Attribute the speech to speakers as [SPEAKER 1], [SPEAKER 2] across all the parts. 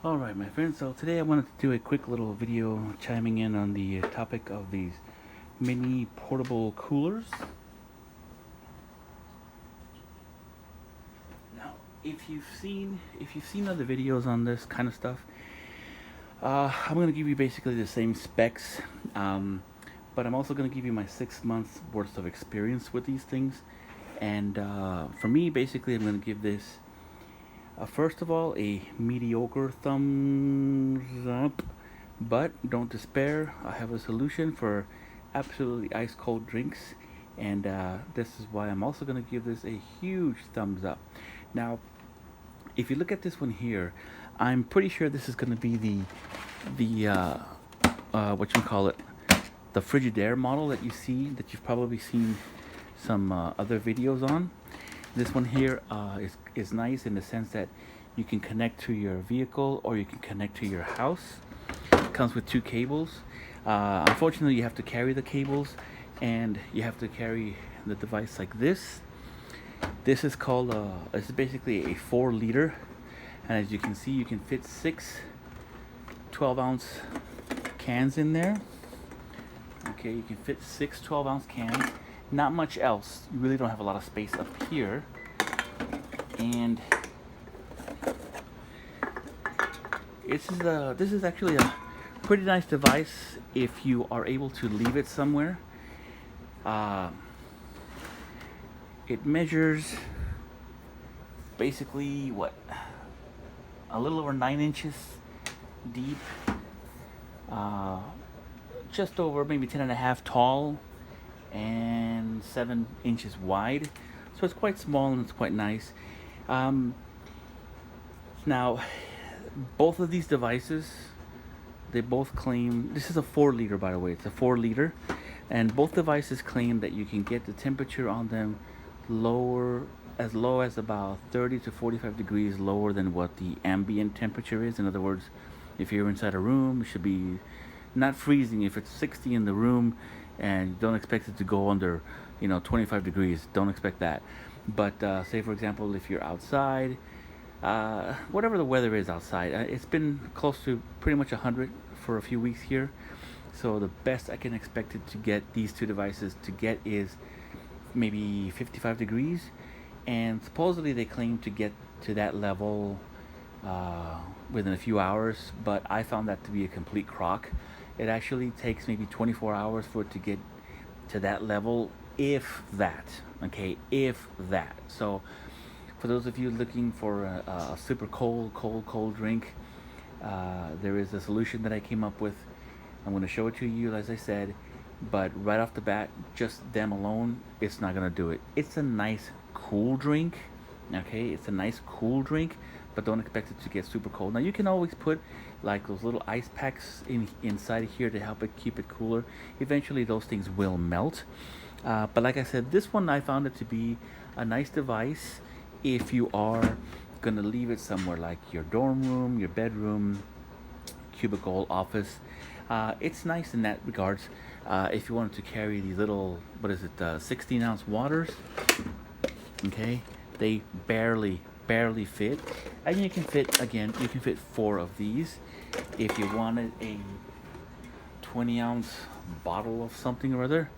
[SPEAKER 1] Alright, my friends, so today I wanted to do a quick little video chiming in on the topic of these mini portable coolers. Now, if you've seen other videos on this kind of stuff, I'm going to give you basically the same specs, but I'm also going to give you my 6 months worth of experience with these things. And for me, basically, I'm going to give this first of all, a mediocre thumbs up, but don't despair. I have a solution for absolutely ice cold drinks, and this is why I'm also going to give this a huge thumbs up. Now, if you look at this one here, I'm pretty sure this is going to be the what you call it, the Frigidaire model that you've probably seen some other videos on. This one here is nice in the sense that you can connect to your vehicle or you can connect to your house. It comes with two cables. Unfortunately, you have to carry the cables and you have to carry the device like this. This is called, it's basically a 4 liter. And as you can see, you can fit 6 12-ounce cans in there. Okay, you can fit 6 12-ounce cans. Not much else. You really don't have a lot of space up here. And this is actually a pretty nice device if you are able to leave it somewhere. It measures basically a little over 9 inches deep, just over maybe 10.5 tall, and 7 inches wide, so it's quite small and it's quite nice. Now, both of these devices, they both claim this is a 4 liter, by the way. It's a 4 liter, and both devices claim that you can get the temperature on them as low as about 30 to 45 degrees lower than what the ambient temperature is. In other words, if you're inside a room, it should be not freezing. If it's 60 in the room, and don't expect it to go under 25 degrees, don't expect that. But say for example, if you're outside, whatever the weather is outside, it's been close to pretty much 100 for a few weeks here, so the best I can expect it to get these two devices to get is maybe 55 degrees, and supposedly they claim to get to that level within a few hours, but I found that to be a complete crock. It actually takes maybe 24 hours for it to get to that level, if that. Okay, if that. So, for those of you looking for a super cold drink, there is a solution that I came up with. I'm going to show it to you, as I said, but right off the bat, just them alone, it's not going to do it. It's a nice cool drink. Okay, it's a nice cool drink, but don't expect it to get super cold. Now, you can always put like those little ice packs inside here to help it keep it cooler. Eventually those things will melt, but like I said, this one I found it to be a nice device if you are gonna leave it somewhere like your dorm room, your bedroom, cubicle, office. It's nice in that regards. If you wanted to carry these little 16-ounce waters, okay, they barely fit, and you can fit 4 of these. If you wanted a 20-ounce bottle of something or other,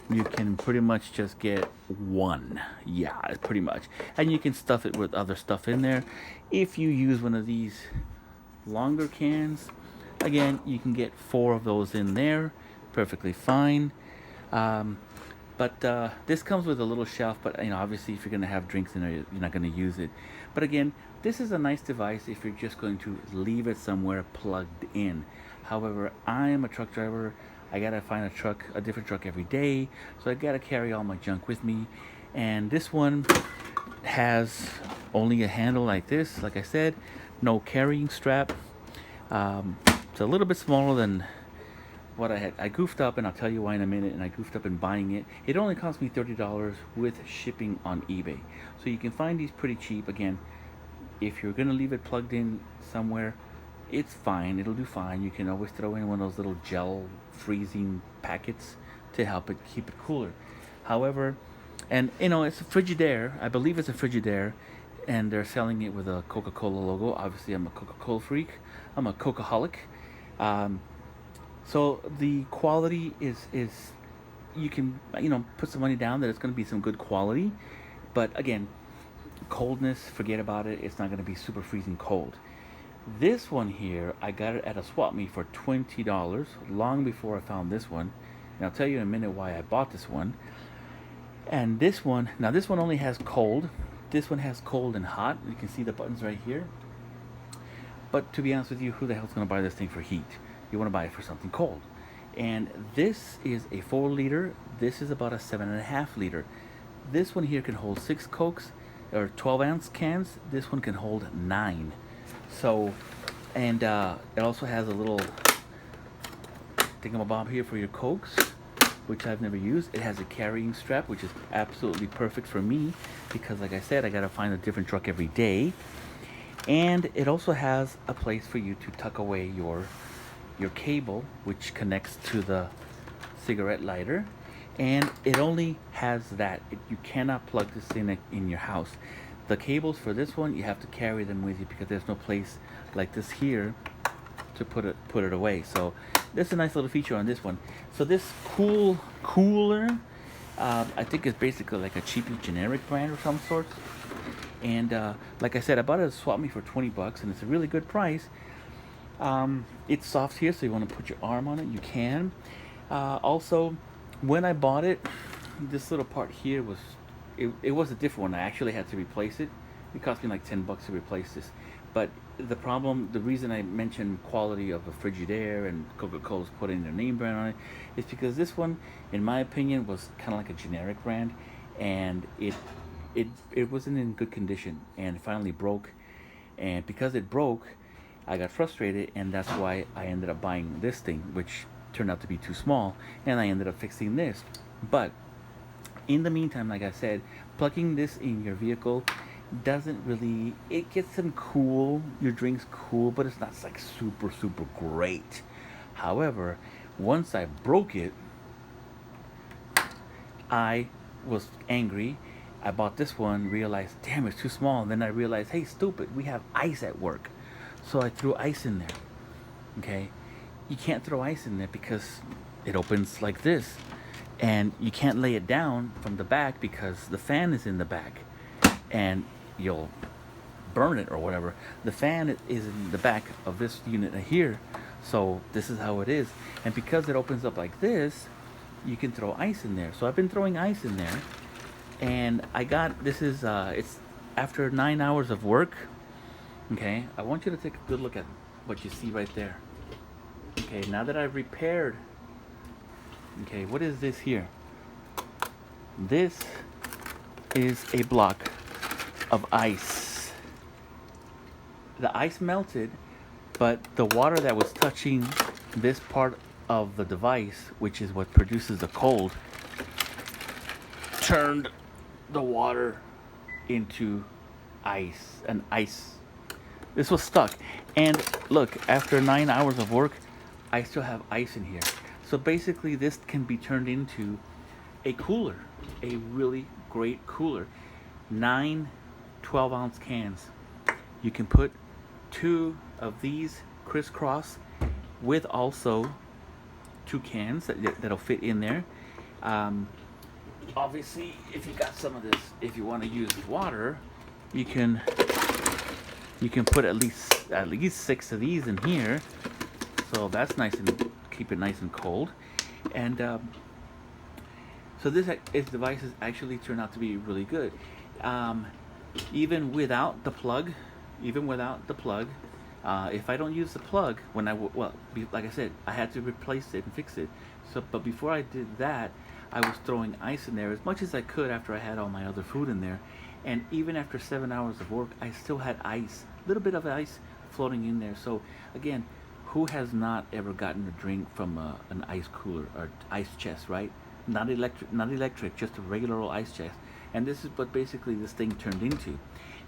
[SPEAKER 1] you can pretty much just get 1. Yeah, pretty much, and you can stuff it with other stuff in there. If you use one of these longer cans, again, you can get 4 of those in there perfectly fine. But this comes with a little shelf, but obviously if you're going to have drinks in there, you're not going to use it. But again, this is a nice device if you're just going to leave it somewhere plugged in. However, I am a truck driver. I got to find a different truck every day, so I got to carry all my junk with me. And this one has only a handle like this, like I said, no carrying strap. It's a little bit smaller than what I had. I goofed up, and I'll tell you why in a minute, and I goofed up in buying it. It only cost me $30 with shipping on eBay. So you can find these pretty cheap. Again, if you're going to leave it plugged in somewhere, it's fine. It'll do fine. You can always throw in one of those little gel freezing packets to help it keep it cooler. However, and it's a Frigidaire. I believe it's a Frigidaire. and they're selling it with a Coca-Cola logo. Obviously, I'm a Coca-Cola freak. I'm a Coca-holic. Um, so the quality is you can put some money down that it's going to be some good quality, but again, coldness, forget about it. It's not going to be super freezing cold. This one here, I got it at a swap meet for $20, long before I found this one. And I'll tell you in a minute why I bought this one. And this one, now this one only has cold. This one has cold and hot. You can see the buttons right here. But to be honest with you, who the hell's going to buy this thing for heat? You want to buy it for something cold. And this is a 4 liter. This is about a 7.5 liter. This one here can hold 6 Cokes or 12-ounce cans. This one can hold 9. So, and it also has a little thingamabob here for your Cokes, which I've never used. It has a carrying strap, which is absolutely perfect for me because, like I said, I gotta find a different truck every day. And it also has a place for you to tuck away your cable, which connects to the cigarette lighter. And it only has that. You cannot plug this in your house. The cables for this one, you have to carry them with you because there's no place like this here to put it away. So that's a nice little feature on this one. So this cooler, I think it's basically like a cheapy generic brand of some sort. And like I said, I bought it at a swap meet for $20, and it's a really good price. It's soft here, so you want to put your arm on it, you can. Also, when I bought it, this little part here was, it was a different one. I actually had to replace it. It cost me like $10 to replace this. But the reason I mentioned quality of a Frigidaire and Coca-Cola's putting their name brand on it is because this one, in my opinion, was kind of like a generic brand, and it wasn't in good condition, and it finally broke. And because it broke, I got frustrated, and that's why I ended up buying this thing, which turned out to be too small, and I ended up fixing this. But in the meantime, like I said, plugging this in your vehicle doesn't really, it gets them cool, your drinks cool, but it's not like super great. However, once I broke it, I was angry. I bought this one, realized, damn, it's too small. And then I realized, hey, stupid, we have ice at work. So I threw ice in there. Okay? You can't throw ice in there because it opens like this. And you can't lay it down from the back because the fan is in the back. And you'll burn it or whatever. The fan is in the back of this unit here. So this is how it is. And because it opens up like this, you can throw ice in there. So I've been throwing ice in there. And I got, this is, it's after 9 hours of work. Okay, I want you to take a good look at what you see right there. Okay, now that I've repaired, okay, what is this here? This is a block of ice. The ice melted, but the water that was touching this part of the device, which is what produces the cold, turned the water into ice, an ice. This was stuck. And look, after 9 hours of work, I still have ice in here. So basically this can be turned into a cooler, a really great cooler. 9 12-ounce cans. You can put 2 of these crisscross with also 2 cans that'll fit in there. Obviously, if you got some of this, if you want to use water, you can put at least 6 of these in here. So that's nice, and keep it nice and cold. And so this device has actually turned out to be really good. Even without the plug, if I don't use the plug, like I said, I had to replace it and fix it. So, but before I did that, I was throwing ice in there as much as I could after I had all my other food in there. And even after 7 hours of work, I still had ice, a little bit of ice floating in there. So again, who has not ever gotten a drink from an ice cooler or ice chest, right? Not electric, just a regular old ice chest. And this is what basically this thing turned into.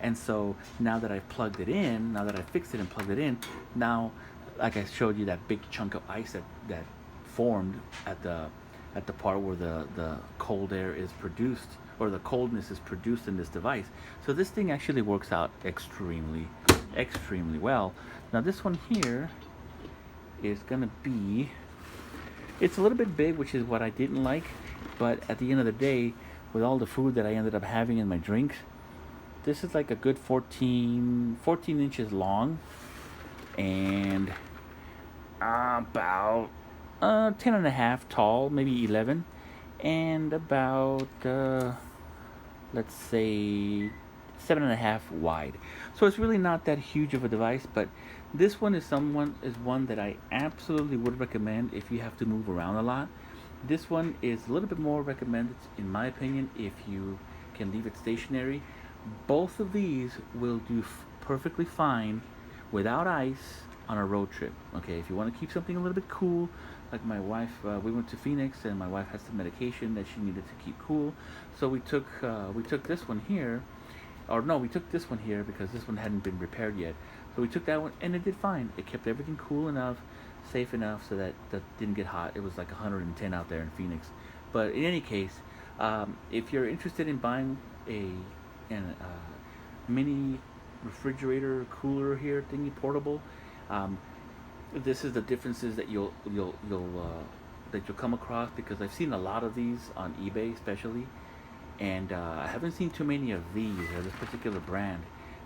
[SPEAKER 1] And so now that I've plugged it in, now that I fixed it and plugged it in, now, like I showed you, that big chunk of ice that formed at the part where the cold air is produced or the coldness is produced in this device. So this thing actually works out extremely, extremely well. Now this one here is gonna be, it's a little bit big, which is what I didn't like, but at the end of the day, with all the food that I ended up having in my drinks, this is like a good 14 inches long, and about 10 and a half tall, maybe 11, and about let's say 7.5 wide. So it's really not that huge of a device, but this one is one that I absolutely would recommend if you have to move around a lot. This one is a little bit more recommended, in my opinion, if you can leave it stationary. Both of these will do perfectly fine without ice on a road trip. Okay, if you want to keep something a little bit cool, like my wife, we went to Phoenix and my wife had some medication that she needed to keep cool, so we took this one here, or no, we took this one here because this one hadn't been repaired yet. So we took that one and it did fine. It kept everything cool enough, safe enough, so that didn't get hot. It was like 110 out there in Phoenix. But in any case, if you're interested in buying a mini refrigerator cooler here thingy portable, this is the differences that you'll come across, because I've seen a lot of these on eBay especially, and I haven't seen too many of these or this particular brand.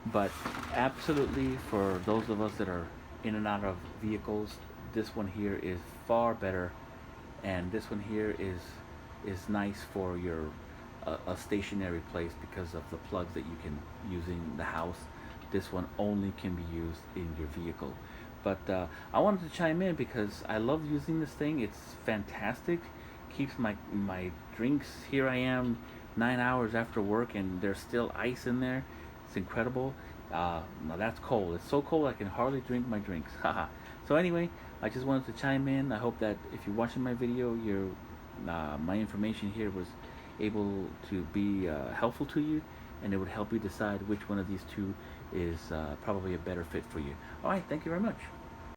[SPEAKER 1] But absolutely, for those of us that are in and out of vehicles, this one here is far better, and this one here is nice for your a stationary place because of the plugs that you can use in the house. This one only can be used in your vehicle. But I wanted to chime in because I love using this thing. It's fantastic. Keeps my drinks. Here I am 9 hours after work and there's still ice in there. It's incredible. Now that's cold. It's so cold I can hardly drink my drinks. So anyway, I just wanted to chime in. I hope that if you're watching my video, my information here was able to be helpful to you, and it would help you decide which one of these two is probably a better fit for you. All right, thank you very much.